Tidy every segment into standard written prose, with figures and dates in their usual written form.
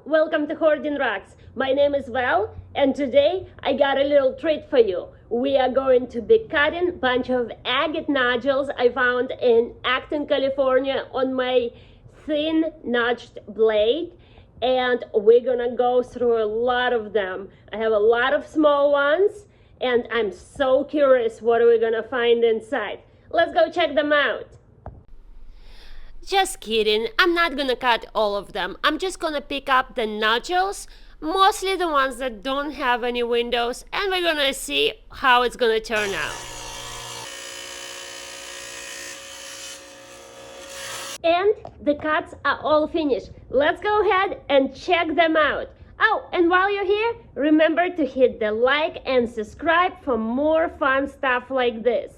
welcome to Hoarding Rocks. My name is Val, and today I got a little treat for you. We are going to be cutting a bunch of agate nodules I found in Acton, California on my thin notched blade, and we're gonna go through a lot of them. I have a lot of small ones, and I'm so curious what are we gonna find inside. Let's go check them out. Just kidding, I'm not gonna cut all of them. I'm just gonna pick up the nodules, mostly the ones that don't have any windows, and we're gonna see how it's gonna turn out. And the cuts are all finished. Let's go ahead and check them out. Oh, and while you're here, remember to hit the like and subscribe for more fun stuff like this.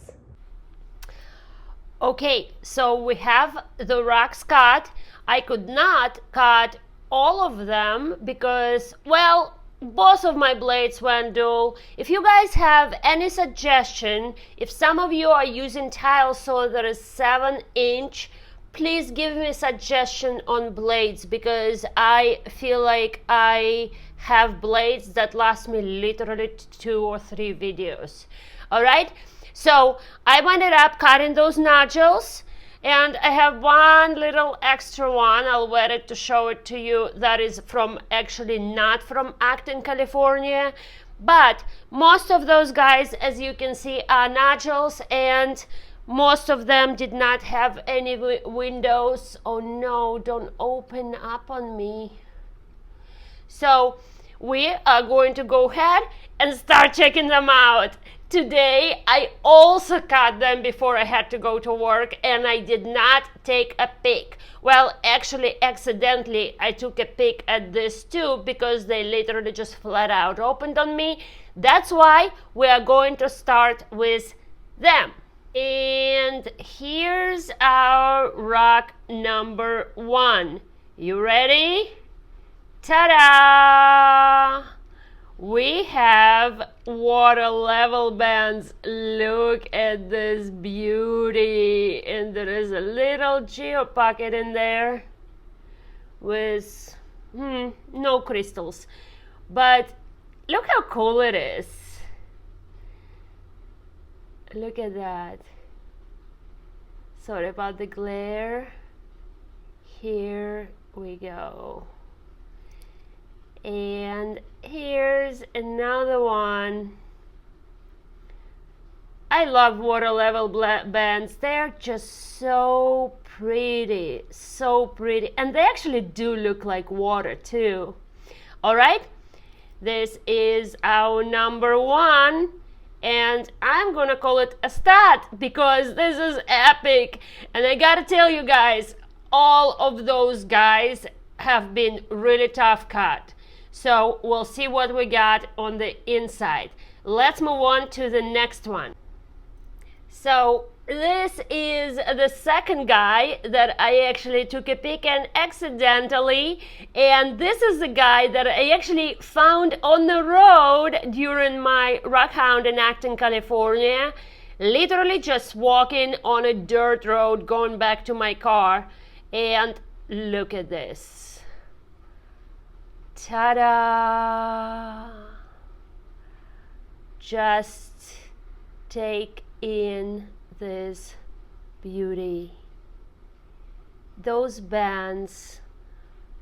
Okay, so we have the rocks cut. I could not cut all of them because, well, both of my blades went dull. If you guys have any suggestion, if some of you are using tile saw that is 7-inch, please give me a suggestion on blades because I feel like I have blades that last me literally 2 or 3 videos. All right. So I ended up cutting those nodules, and I have one little extra one. I'll wet it to show it to you. That is from actually not from Acton, California, but most of those guys, as you can see, are nodules, and most of them did not have any windows. Oh no, don't open up on me. So we are going to go ahead and start checking them out. Today, I also cut them before I had to go to work, and I did not take a pic. Well, actually, accidentally, I took a pic at this too because they literally just flat out opened on me. That's why we are going to start with them. And here's our rock number 1. You ready? Ta-da! We have water level bands. Look at this beauty. And there is a little geo pocket in there with no crystals. But look how cool it is. Look at that. Sorry about the glare. Here we go. And here's another one. I love water level bands. They're just so pretty, so pretty. And they actually do look like water too. All right, this is our number 1. And I'm gonna call it a stat because this is epic. And I gotta tell you guys, all of those guys have been really tough cut. So we'll see what we got on the inside. Let's move on to the next one. So this is the second guy that I actually took a pic and accidentally, and this is the guy that I actually found on the road during my rock hunt in Acton, California, literally just walking on a dirt road going back to my car. And look at this. Ta-da! Just take in this beauty. Those bands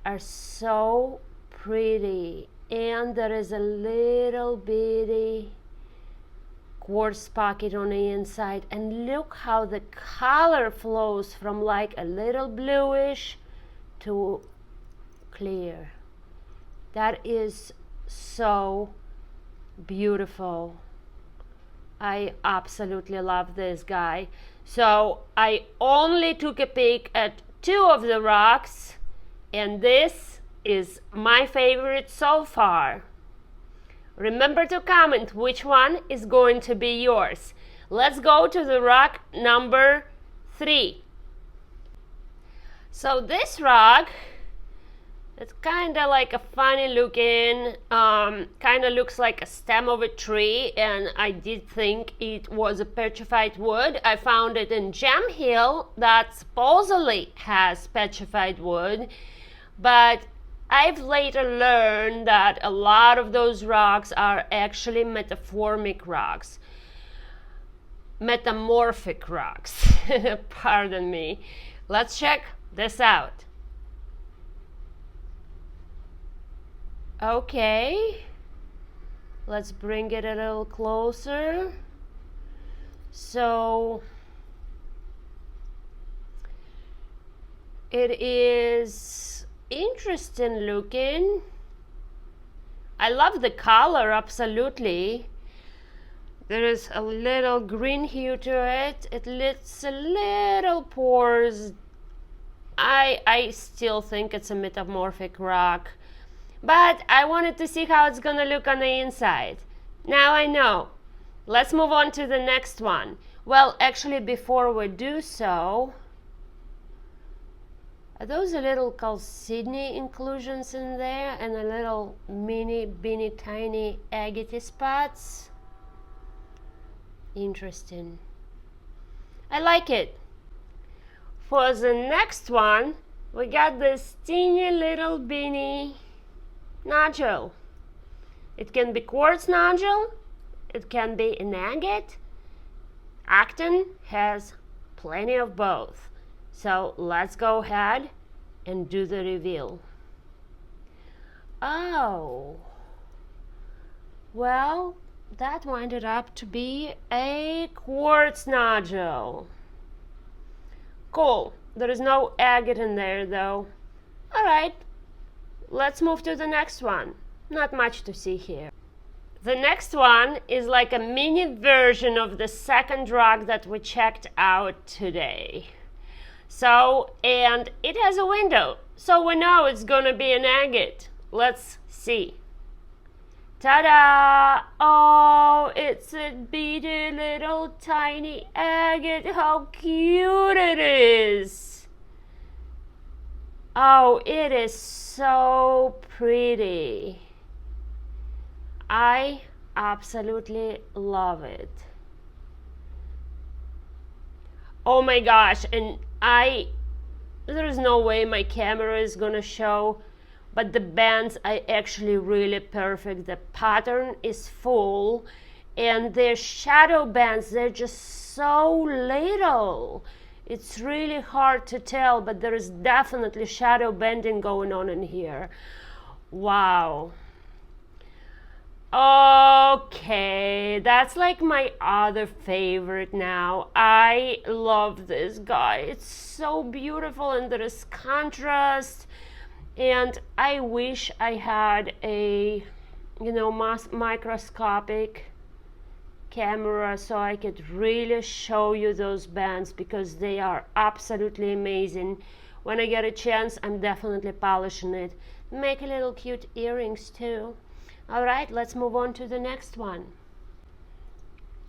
are so pretty, and there is a little bitty quartz pocket on the inside, and look how the color flows from like a little bluish to clear. That is so beautiful. I absolutely love this guy. So I only took a peek at 2 of the rocks, and this is my favorite so far. Remember to comment which one is going to be yours. Let's go to the rock number 3. So this rock, it's kind of like a funny looking, kind of looks like a stem of a tree, and I did think it was a petrified wood. I found it in Gem Hill that supposedly has petrified wood, but I've later learned that a lot of those rocks are actually metamorphic rocks. Metamorphic rocks. Pardon me. Let's check this out. Okay. Let's bring it a little closer. So it is interesting looking. I love the color, absolutely. There is a little green hue to it. It lets a little pores. I still think it's a metamorphic rock, but I wanted to see how it's gonna look on the inside. Now I know. Let's move on to the next one. Well, actually, before we do so, are those a little chalcedony inclusions in there and a little beany tiny agate spots? Interesting. I like it. For the next one, we got this teeny little beany nodule. It can be quartz nodule, it can be an agate. Acton has plenty of both. So let's go ahead and do the reveal. Oh, well, that winded up to be a quartz nodule. Cool. There is no agate in there though. Alright, let's move to the next one. Not much to see here. The next one is like a mini version of the second rock that we checked out today. So, and it has a window, so we know it's gonna be an agate. Let's see. Ta-da! Oh, it's a beady little tiny agate. How cute it is! Oh, it is so pretty. I absolutely love it. Oh my gosh, and there is no way my camera is gonna show, but the bands are actually really perfect. The pattern is full, and their shadow bands, they're just so little. It's really hard to tell, but there is definitely shadow bending going on in here. Wow. Okay, that's like my other favorite now. I love this guy. It's so beautiful and there is contrast. And I wish I had a, microscopic camera so I could really show you those bands because they are absolutely amazing. When I get a chance, I'm definitely polishing it. Make a little cute earrings too. Alright, let's move on to the next one.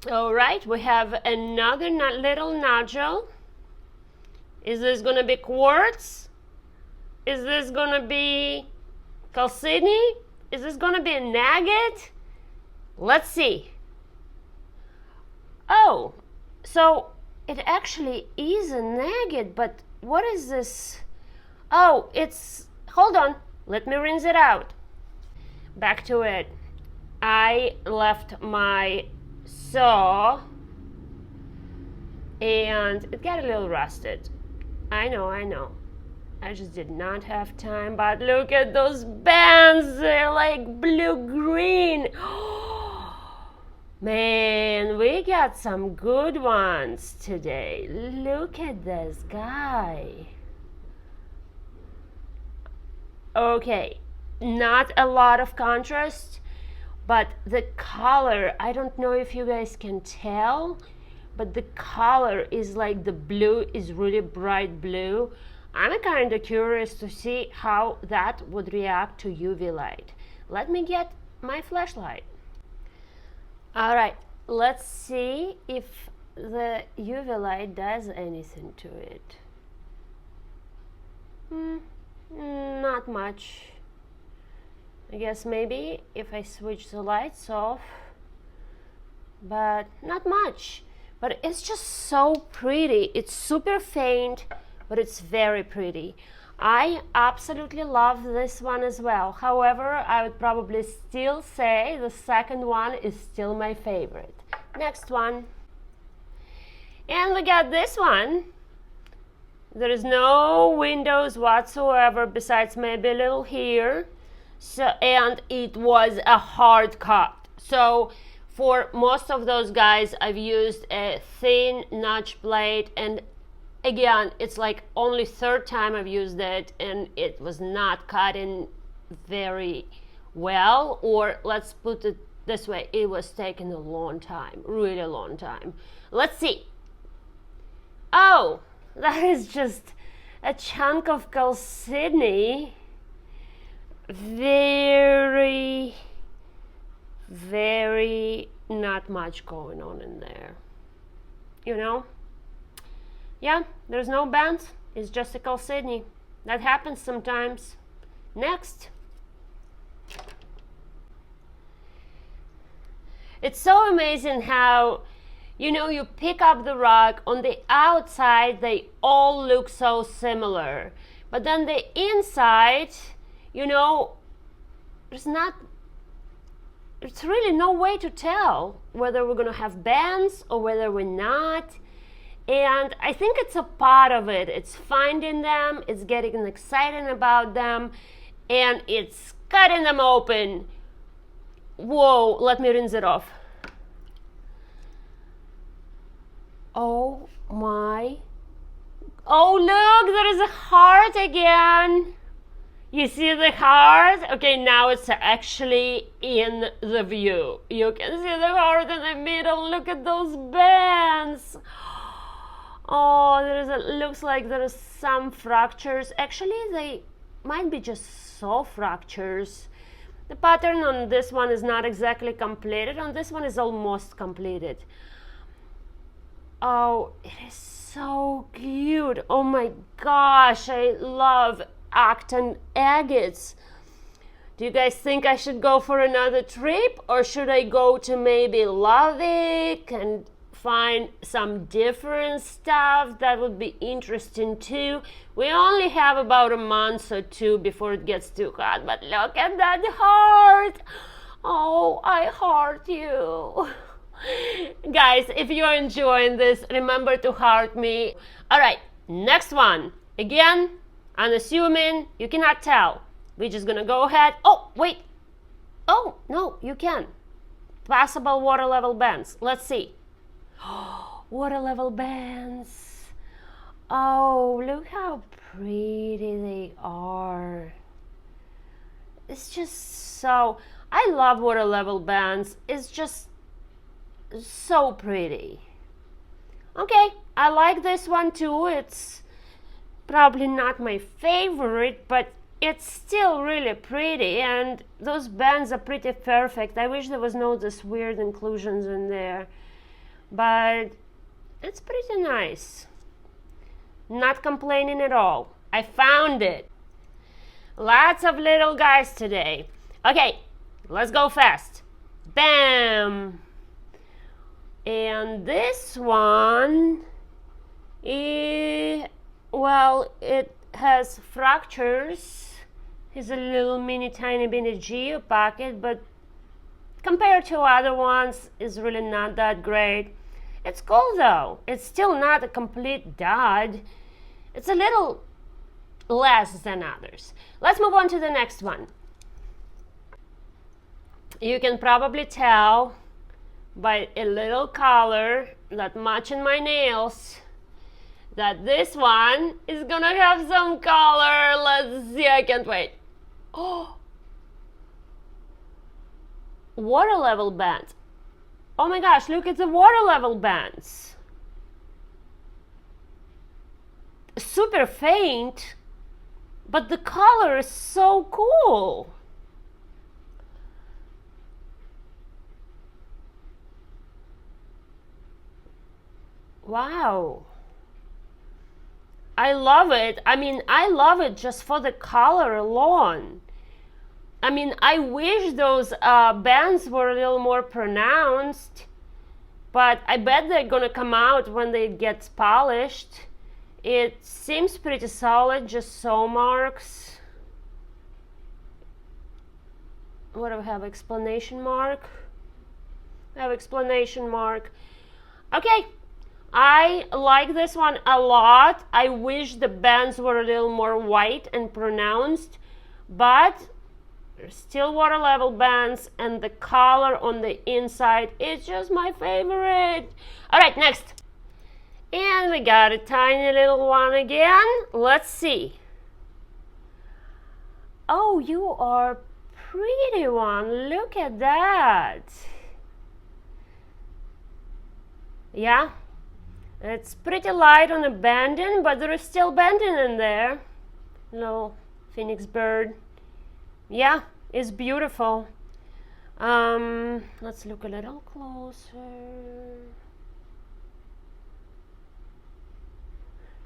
Alright, we have another little nodule. Is this going to be quartz? Is this going to be chalcedony? Is this going to be an agate? Let's see. Oh, so it actually is an agate, but what is this? Oh, hold on, let me rinse it out. Back to it. I left my saw and it got a little rusted. I know. I just did not have time, but look at those bands. They're like blue-green. Man, we got some good ones today. Look at this guy. Okay. Not a lot of contrast, but the color, I don't know if you guys can tell, but the color is like the blue is really bright blue. I'm kind of curious to see how that would react to UV light. Let me get my flashlight. All right, let's see if the UV light does anything to it. Not much. I guess maybe if I switch the lights off, but not much. But it's just so pretty. It's super faint, but it's very pretty. I absolutely love this one as well. However, I would probably still say the second one is still my favorite. Next one. And we got this one. There is no windows whatsoever besides maybe a little here. So, and it was a hard cut. So for most of those guys, I've used a thin notch blade, and again, it's like only third time I've used it, and it was not cutting very well, or let's put it this way, it was taking a long time, really long time. Let's see. Oh, that is just a chunk of chalcedony. Very, very not much going on in there. You know? Yeah, there's no bands. It's just a chalcedony. That happens sometimes. Next. It's so amazing how, you know, you pick up the rug, on the outside they all look so similar, but then the inside, you know, there's really no way to tell whether we're gonna have bands or whether we're not. And I think it's a part of it. It's finding them, it's getting excited about them, and it's cutting them open. Whoa, let me rinse it off. Oh my. Oh, look, there is a heart again. You see the heart? Okay, now it's actually in the view. You can see the heart in the middle. Look at those bands. Oh, looks like there is some fractures. Actually, they might be just soft fractures. The pattern on this one is not exactly completed. On this one is almost completed. Oh, it is so cute. Oh my gosh, I love and agates. Do you guys think I should go for another trip, or should I go to maybe Lovick and find some different stuff? That would be interesting too. We only have about a month or two before it gets too hot, but look at that heart. Oh, I heart you. Guys, if you're enjoying this, remember to heart me. All right, next one. Again, unassuming, you cannot tell. We're just gonna go ahead. Oh, wait. Oh, no, you can. Possible water level bands. Let's see. Water level bands. Oh, look how pretty they are. It's just so... I love water level bands. It's just so pretty. Okay, I like this one too. It's probably not my favorite, but it's still really pretty, and those bands are pretty perfect. I wish there was no this weird inclusions in there, but it's pretty nice. Not complaining at all. I found it. Lots of little guys today. Okay, let's go fast. Bam! And this one is, well, it has fractures. It's a little mini tiny bitty geo pocket, but compared to other ones, it's really not that great. It's cool though. It's still not a complete dud. It's a little less than others. Let's move on to the next one. You can probably tell by a little color that matching my nails that this one is gonna have some color. Let's see, I can't wait. Oh, water level bands. Oh my gosh, look at the water level bands. Super faint, but the color is so cool. Wow. I love it. I mean, I love it just for the color alone. I mean, I wish those bands were a little more pronounced, but I bet they're gonna come out when they get polished. It seems pretty solid, just saw marks. What do we have? Explanation mark? I have explanation mark. Okay, I like this one a lot. I wish the bands were a little more white and pronounced, but still water level bands, and the color on the inside is just my favorite. All right, next. And we got a tiny little one again. Let's see. Oh, you are pretty one. Look at that. Yeah, it's pretty light on the banding, but there is still banding in there. Little phoenix bird. Yeah, it's beautiful. Let's look a little closer.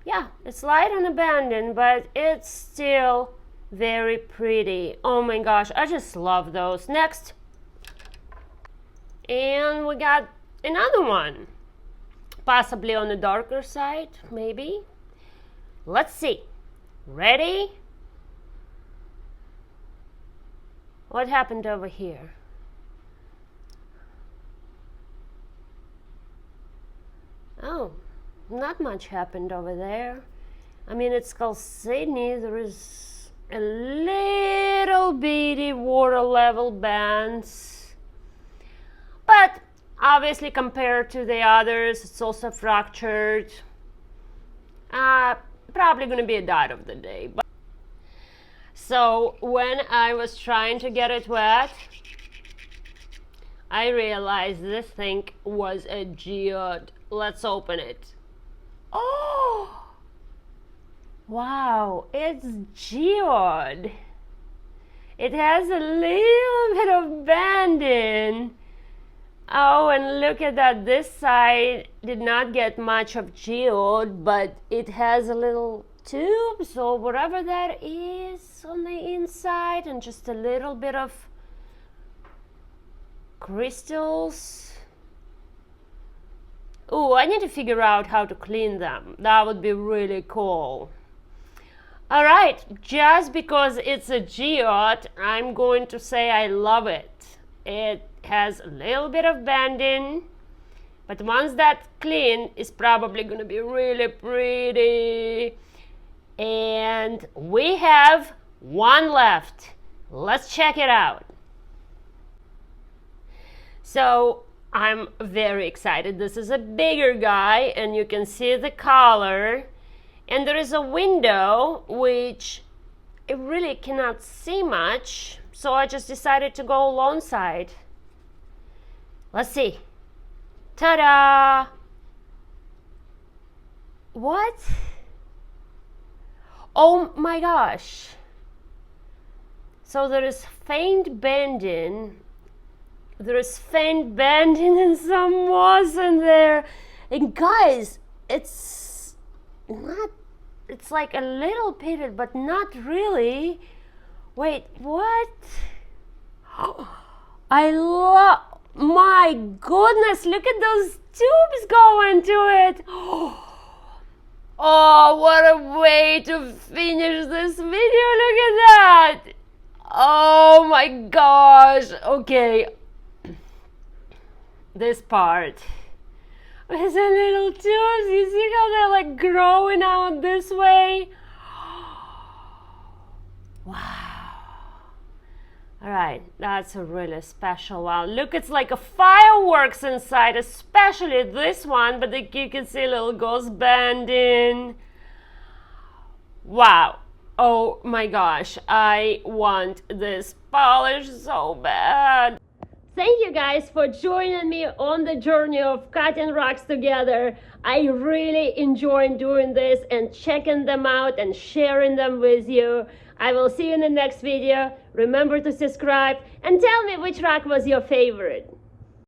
Yeah, it's light on the banding, but it's still very pretty. Oh my gosh, I just love those. Next. And we got another one. Possibly on the darker side, maybe. Let's see. Ready? What happened over here? Oh, not much happened over there. I mean, it's called Sydney. There is a little bitty water level bands. But obviously, compared to the others, it's also fractured. Probably going to be a dot of the day. But so when I was trying to get it wet, I realized this thing was a geode. Let's open it. Oh! Wow, it's geode. It has a little bit of banding. Oh, and look at that. This side did not get much of geode, but it has a little tube, so whatever that is on the inside, and just a little bit of crystals. Oh, I need to figure out how to clean them. That would be really cool. All right, just because it's a geode, I'm going to say I love it. It has a little bit of banding, but once that's clean, it's probably going to be really pretty. And we have one left. Let's check it out. So I'm very excited. This is a bigger guy, and you can see the color. And there is a window, which I really cannot see much. So I just decided to go alongside. Let's see. Ta-da! What? Oh my gosh. So there is faint bending. There is faint bending and some moss in there. And guys, it's not, it's like a little pitted, but not really. Wait, what? I love, my goodness, look at those tubes going to it. Oh, what a way to finish this video. Look at that. Oh my gosh. Okay. This part. With the little tubes. You see how they're like growing out this way? Wow. Alright, that's a really special one. Look, it's like a fireworks inside, especially this one, but you can see little ghost banding. Wow. Oh my gosh, I want this polish so bad. Thank you guys for joining me on the journey of cutting rocks together. I really enjoy doing this and checking them out and sharing them with you. I will see you in the next video. Remember to subscribe and tell me which rock was your favorite.